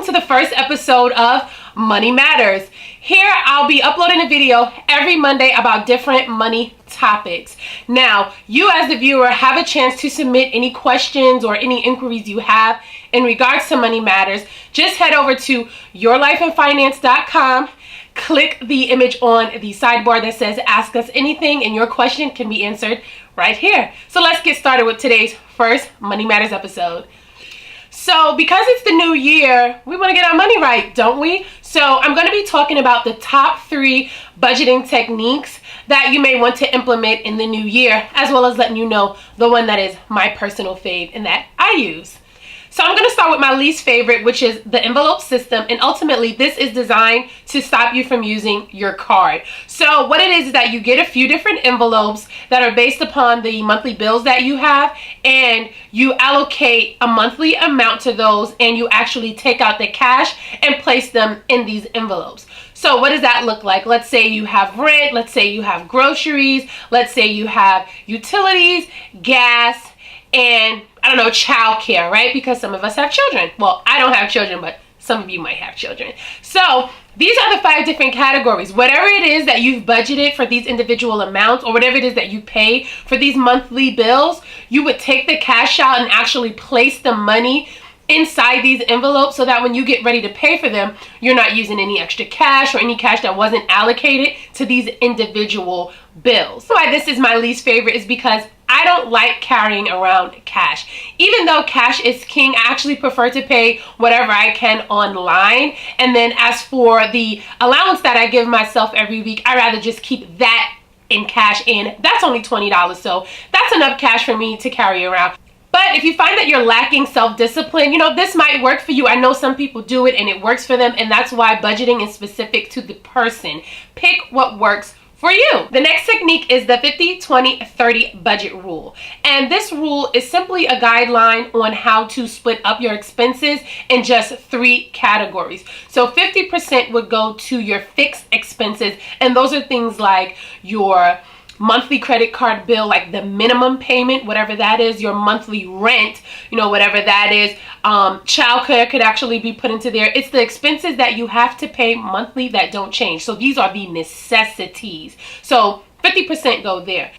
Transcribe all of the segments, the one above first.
to the first episode of Money Matters. Here I'll be uploading a video every Monday about different money topics. Now, you as the viewer have a chance to submit any questions or any inquiries you have in regards to Money Matters. Just head over to yourlifeandfinance.com. Click the image on the sidebar that says Ask Us Anything, and your question can be answered right here. So let's get started with today's first Money Matters episode. So because it's the new year, we want to get our money right, don't we? So I'm going to be talking about the top 3 budgeting techniques that you may want to implement in the new year, as well as letting you know the one that is my personal fave and that I use. So I'm going to start with my least favorite, which is the envelope system. And ultimately, this is designed to stop you from using your card. So what it is that you get a few different envelopes that are based upon the monthly bills that you have, and you allocate a monthly amount to those, and you actually take out the cash and place them in these envelopes. So what does that look like? Let's say you have rent, let's say you have groceries, let's say you have utilities, gas, and I don't know, childcare, right? Because some of us have children. Well, I don't have children, but some of you might have children. So these are the 5 different categories. Whatever it is that you've budgeted for these individual amounts, or whatever it is that you pay for these monthly bills, you would take the cash out and actually place the money inside these envelopes, so that when you get ready to pay for them, you're not using any extra cash or any cash that wasn't allocated to these individual bills. Why this is my least favorite is because I don't like carrying around cash. Even though cash is king, I actually prefer to pay whatever I can online. And then as for the allowance that I give myself every week, I rather just keep that in cash, and that's only $20. So that's enough cash for me to carry around. But if you find that you're lacking self-discipline, this might work for you. I know some people do it and it works for them, and that's why budgeting is specific to the person. Pick what works for you. The next technique is the 50-20-30 budget rule. And this rule is simply a guideline on how to split up your expenses in just 3 categories. So 50% would go to your fixed expenses, and those are things like your monthly credit card bill, like the minimum payment, whatever that is, your monthly rent, whatever that is. Childcare could actually be put into there. It's the expenses that you have to pay monthly that don't change. So these are the necessities. So 50% go there.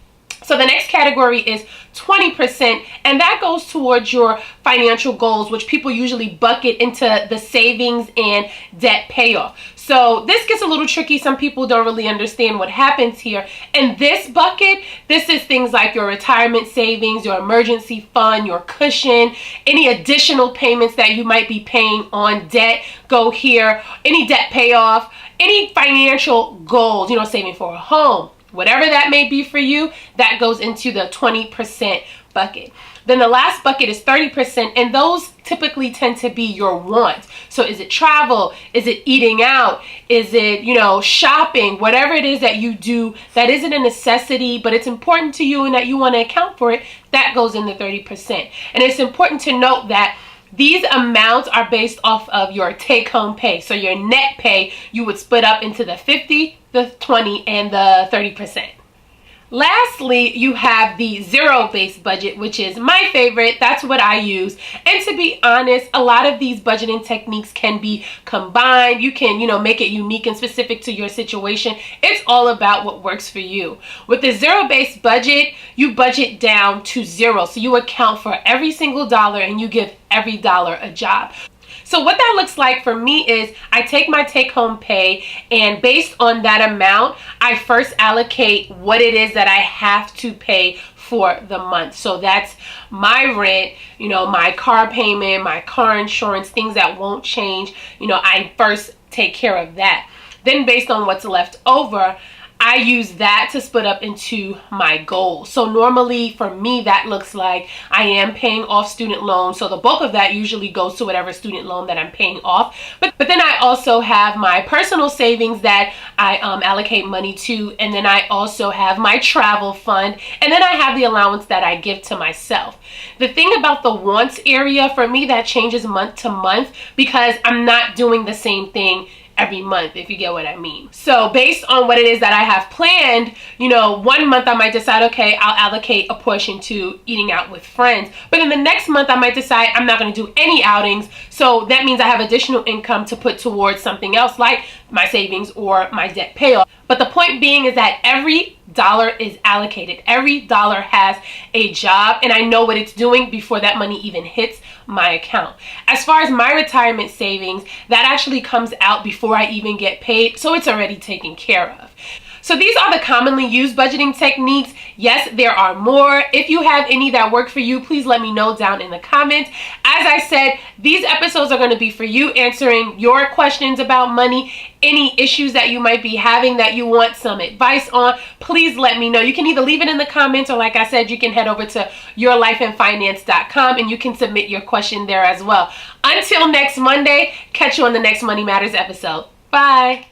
So the next category is 20%, and that goes towards your financial goals, which people usually bucket into the savings and debt payoff. So this gets a little tricky. Some people don't really understand what happens here. In this bucket, this is things like your retirement savings, your emergency fund, your cushion, any additional payments that you might be paying on debt go here, any debt payoff, any financial goals, saving for a home. Whatever that may be for you, that goes into the 20% bucket. Then the last bucket is 30%, and those typically tend to be your wants. So is it travel? Is it eating out? Is it, shopping? Whatever it is that you do that isn't a necessity, but it's important to you and that you want to account for it, that goes in the 30%. And it's important to note that these amounts are based off of your take-home pay. So your net pay, you would split up into the 50, the 20, and the 30%. Lastly, you have the zero-based budget, which is my favorite. That's what I use. And to be honest, a lot of these budgeting techniques can be combined. You can, make it unique and specific to your situation. It's all about what works for you. With the zero-based budget, you budget down to 0. So you account for every single dollar and you give every dollar a job. So what that looks like for me is I take my take-home pay, and based on that amount, I first allocate what it is that I have to pay for the month. So that's my rent, my car payment, my car insurance, things that won't change. I first take care of that. Then based on what's left over, I use that to split up into my goals. So normally for me, that looks like I am paying off student loans. So the bulk of that usually goes to whatever student loan that I'm paying off. But then I also have my personal savings that I allocate money to. And then I also have my travel fund. And then I have the allowance that I give to myself. The thing about the wants area, for me, that changes month to month because I'm not doing the same thing every month, if you get what I mean. So based on what it is that I have planned, you know, one month I might decide, okay, I'll allocate a portion to eating out with friends. But then the next month I might decide I'm not going to do any outings. So that means I have additional income to put towards something else like my savings or my debt payoff. But the point being is that every dollar is allocated. Every dollar has a job, and I know what it's doing before that money even hits my account. As far as my retirement savings, that actually comes out before I even get paid, so it's already taken care of. So these are the commonly used budgeting techniques. Yes, there are more. If you have any that work for you, please let me know down in the comments. As I said, these episodes are going to be for you, answering your questions about money, any issues that you might be having that you want some advice on. Please let me know. You can either leave it in the comments, or like I said, you can head over to yourlifeandfinance.com and you can submit your question there as well. Until next Monday, catch you on the next Money Matters episode. Bye.